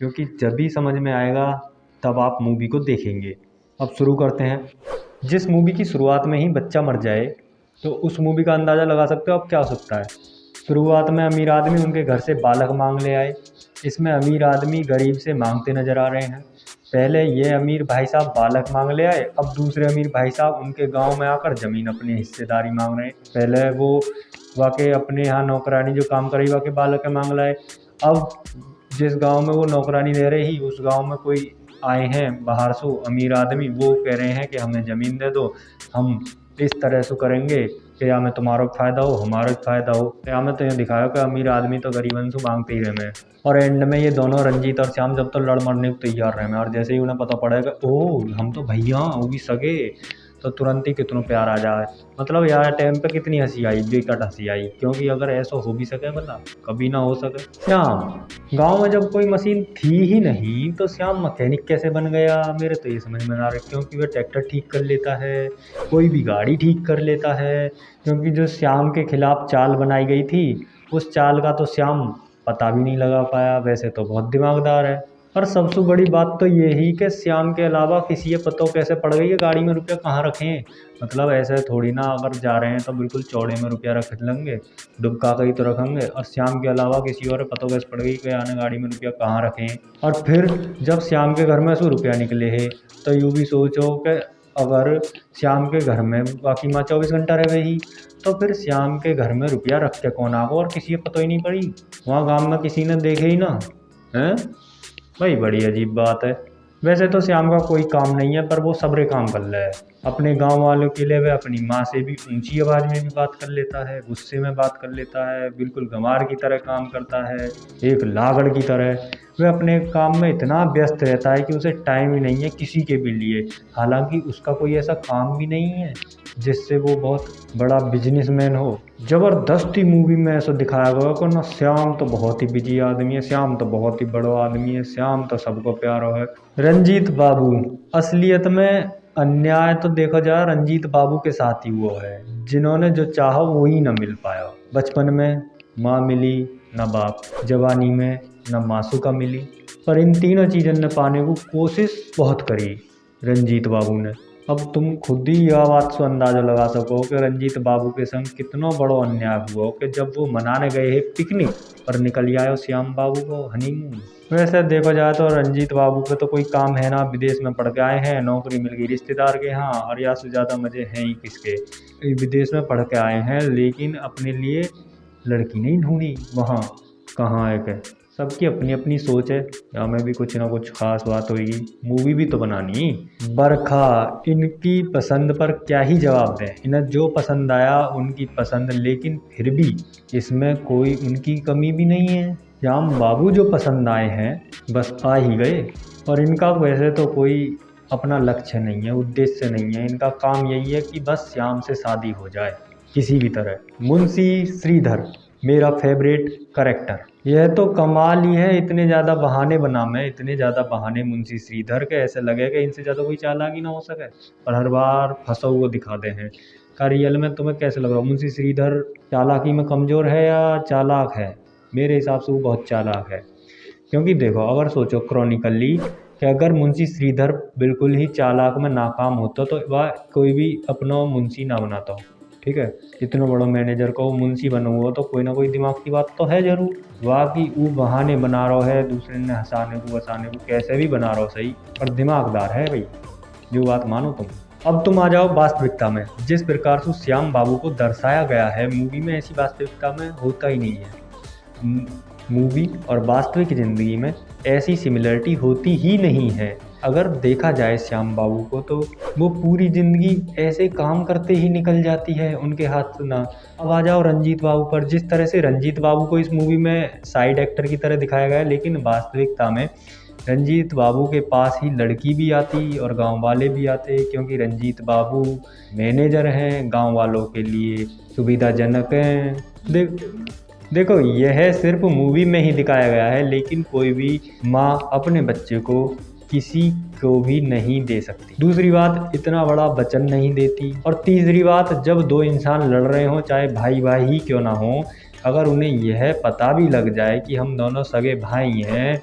क्योंकि जब भी समझ में आएगा तब आप मूवी को देखेंगे। अब शुरू करते हैं। जिस मूवी की शुरुआत में ही बच्चा मर जाए तो उस मूवी का अंदाज़ा लगा सकते हो अब क्या हो सकता है। शुरुआत में अमीर आदमी उनके घर से बालक मांग ले आए। इसमें अमीर आदमी गरीब से मांगते नजर आ रहे हैं। पहले ये अमीर भाई साहब बालक मांग ले आए, अब दूसरे अमीर भाई साहब उनके गांव में आकर ज़मीन अपनी हिस्सेदारी मांग रहे हैं। पहले वो वाकई अपने यहाँ नौकरानी जो काम कर रही वाकई बालक मांग लाए। अब जिस गांव में वो नौकरानी रह रही उस गांव में कोई आए हैं बाहर से अमीर आदमी, वो कह रहे हैं कि हमें ज़मीन दे दो, हम इस तरह से करेंगे कि या में तुम्हारा फ़ायदा हो हमारा फ़ायदा हो। या में तो ये दिखाया कि अमीर आदमी तो गरीबन से मांगते ही रहे। और एंड में ये दोनों रंजीत और श्याम जब तो लड़ मरने को तैयार रहे, और जैसे ही उन्हें पता पड़ेगा ओह हम तो भैया वो भी सगे, तो तुरंत ही कितना प्यार आ जाए। मतलब यार टाइम पे कितनी हंसी आई, बेकट हंसी आई, क्योंकि अगर ऐसा हो भी सके बता कभी ना हो सके। श्याम गांव में जब कोई मशीन थी ही नहीं तो श्याम मैकेनिक कैसे बन गया, मेरे तो ये समझ में ना आ रहा। क्योंकि वह ट्रैक्टर ठीक कर लेता है, कोई भी गाड़ी ठीक कर लेता है, क्योंकि जो श्याम के खिलाफ चाल बनाई गई थी उस चाल का तो श्याम पता भी नहीं लगा पाया। वैसे तो बहुत दिमागदार है। और सबसे बड़ी बात तो ये ही कि श्याम के अलावा किसी ये पता कैसे पड़ गई है गाड़ी में रुपया कहाँ रखें। मतलब ऐसे थोड़ी ना अगर जा रहे हैं तो बिल्कुल चौड़े में रुपया रख लेंगे, डुबका कहीं तो रखेंगे। और श्याम के अलावा किसी और पता कैसे पड़ गई कि आने गाड़ी में रुपया कहाँ रखें। और फिर जब श्याम के घर में से रुपया निकले है तो यूँ भी सोचो कि अगर श्याम के घर में बाकी माँ 24 घंटा रह गई तो फिर श्याम के घर में रुपया रख के कौन आगो, और किसी को पता ही नहीं पड़ी, वहाँ गांव में किसी ने देखे ही ना हैं। भाई बड़ी अजीब बात है। वैसे तो श्याम का कोई काम नहीं है पर वो सबरे काम कर रहा है। अपने गांव वालों के लिए वह अपनी माँ से भी ऊंची आवाज़ में भी बात कर लेता है, गुस्से में बात कर लेता है, बिल्कुल गंवार की तरह काम करता है, एक लागड़ की तरह। वह अपने काम में इतना व्यस्त रहता है कि उसे टाइम ही नहीं है किसी के भी लिए। हालांकि उसका कोई ऐसा काम भी नहीं है जिससे वो बहुत बड़ा बिजनेसमैन हो। जबरदस्ती मूवी में ऐसा दिखाया गया कि ना श्याम तो बहुत ही बिजी आदमी है, श्याम तो बहुत ही बड़ा आदमी है, श्याम तो सबको प्यारा है। रंजीत बाबू असलियत में अन्याय तो देखा जाए रंजीत बाबू के साथ ही हुआ है, जिन्होंने जो चाहा वो ही न मिल पाया। बचपन में माँ मिली न बाप, जवानी में न मासूका मिली, पर इन तीनों चीज़ों ने पाने को कोशिश बहुत करी रंजीत बाबू ने। अब तुम खुद ही यह बात से अंदाज़ा लगा सको कि रंजीत बाबू के संग कितना बड़ा अन्याय हुआ कि जब वो मनाने गए हैं पिकनिक पर निकल आए श्याम बाबू को हनीमून। वैसे देखा जाए तो रंजीत बाबू पे तो कोई काम है ना, विदेश में पढ़ के आए हैं, नौकरी मिल गई रिश्तेदार के यहाँ, और या से ज़्यादा मज़े हैं ही किसके। विदेश में पढ़ के आए हैं लेकिन अपने लिए लड़की नहीं ढूंढी, वहाँ कहाँ है क्या। सबकी अपनी अपनी सोच है, या में भी कुछ ना कुछ खास बात होगी, मूवी भी तो बनानी। बरखा इनकी पसंद पर क्या ही जवाब दें, इन्हें जो पसंद आया उनकी पसंद, लेकिन फिर भी इसमें कोई उनकी कमी भी नहीं है। श्याम बाबू जो पसंद आए हैं बस आ ही गए, और इनका वैसे तो कोई अपना लक्ष्य नहीं है, उद्देश्य नहीं है, इनका काम यही है कि बस श्याम से शादी हो जाए किसी भी तरह। मुंशी श्रीधर मेरा फेवरेट करेक्टर, यह तो कमाल ही है। इतने ज़्यादा बहाने बना मैं, इतने ज़्यादा बहाने मुंशी श्रीधर के, ऐसे लगे कि इनसे ज़्यादा कोई चालाक ही ना हो सके, और हर बार फंसा हुआ दिखाते हैं। का रियल में तुम्हें कैसे लग रहा, मुंशी श्रीधर चालाकी में कमज़ोर है या चालाक है? मेरे हिसाब से वो बहुत चालाक है। क्योंकि देखो अगर सोचो क्रॉनिकली कि अगर मुंशी श्रीधर बिल्कुल ही चालाक में नाकाम होता तो वह कोई भी अपना मुंशी ना बनाता हो, ठीक है। इतना बड़ा मैनेजर को मुंशी बना हुआ तो कोई ना कोई दिमाग की बात तो है जरूर। वाकई वो बहाने बना रहा है दूसरे ने हंसाने को वसाने को, कैसे भी बना रहा हो सही, पर दिमागदार है भाई, जो बात मानो तुम। अब तुम आ जाओ वास्तविकता में। जिस प्रकार से श्याम बाबू को दर्शाया गया है मूवी में, ऐसी वास्तविकता में होता ही नहीं है। मूवी और वास्तविक ज़िंदगी में ऐसी सिमिलरिटी होती ही नहीं है। अगर देखा जाए श्याम बाबू को तो वो पूरी ज़िंदगी ऐसे काम करते ही निकल जाती है उनके हाथ से ना। अब आ जाओ रंजीत बाबू पर। जिस तरह से रंजीत बाबू को इस मूवी में साइड एक्टर की तरह दिखाया गया है, लेकिन वास्तविकता में रंजीत बाबू के पास ही लड़की भी आती और गांव वाले भी आते, क्योंकि रंजीत बाबू मैनेजर हैं, गांव वालों के लिए सुविधाजनक हैं। देखो यह सिर्फ मूवी में ही दिखाया गया है, लेकिन कोई भी माँ अपने बच्चे को किसी को भी नहीं दे सकती। दूसरी बात, इतना बड़ा वचन नहीं देती। और तीसरी बात, जब दो इंसान लड़ रहे हों, चाहे भाई भाई ही क्यों ना हो, अगर उन्हें यह पता भी लग जाए कि हम दोनों सगे भाई हैं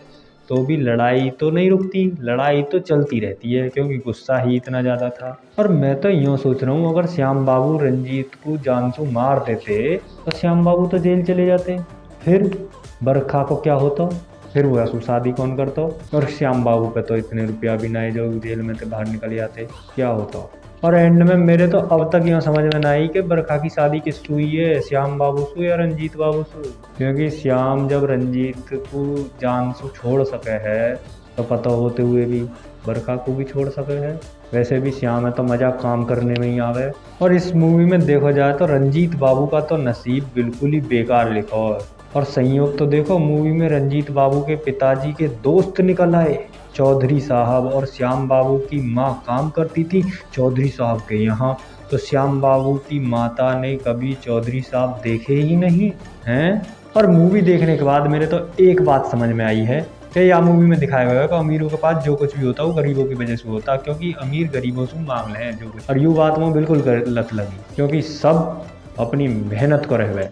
तो भी लड़ाई तो नहीं रुकती, लड़ाई तो चलती रहती है क्योंकि गुस्सा ही इतना ज़्यादा था। और मैं तो यूँ सोच रहा हूँ, अगर श्याम बाबू रंजीत को जान से मार देते तो श्याम बाबू तो जेल चले जाते, फिर बरखा को क्या होता, फिर वो असू शादी कौन करता, और श्याम बाबू पे तो इतने रुपया भी ना जो जेल में से बाहर निकल जाते, क्या होता। और एंड में मेरे तो अब तक यूँ समझ में ना आई कि बरखा की शादी किससे हुई है, श्याम बाबू से या रंजीत बाबू से। क्योंकि श्याम जब रंजीत को जान से छोड़ सके है तो पता होते हुए भी बरखा को भी छोड़ सके है। वैसे भी श्याम है तो मजा काम करने में ही आवे। और इस मूवी में देखा जाए तो रंजीत बाबू का तो नसीब बिल्कुल ही बेकार लिखा है। और संयोग तो देखो, मूवी में रंजीत बाबू के पिताजी के दोस्त निकल आए, चौधरी साहब, और श्याम बाबू की माँ काम करती थी चौधरी साहब के यहाँ। तो श्याम बाबू की माता ने कभी चौधरी साहब देखे ही नहीं हैं। और मूवी देखने के बाद मेरे तो एक बात समझ में आई है कि यह मूवी में दिखाया गया है कि अमीरों के पास जो कुछ भी होता है वो गरीबों की वजह से होता, क्योंकि अमीर गरीबों से मांग रहे हैं जो कुछ। और यूँ बात में बिल्कुल गलत लगी, क्योंकि सब अपनी मेहनत को रह गए।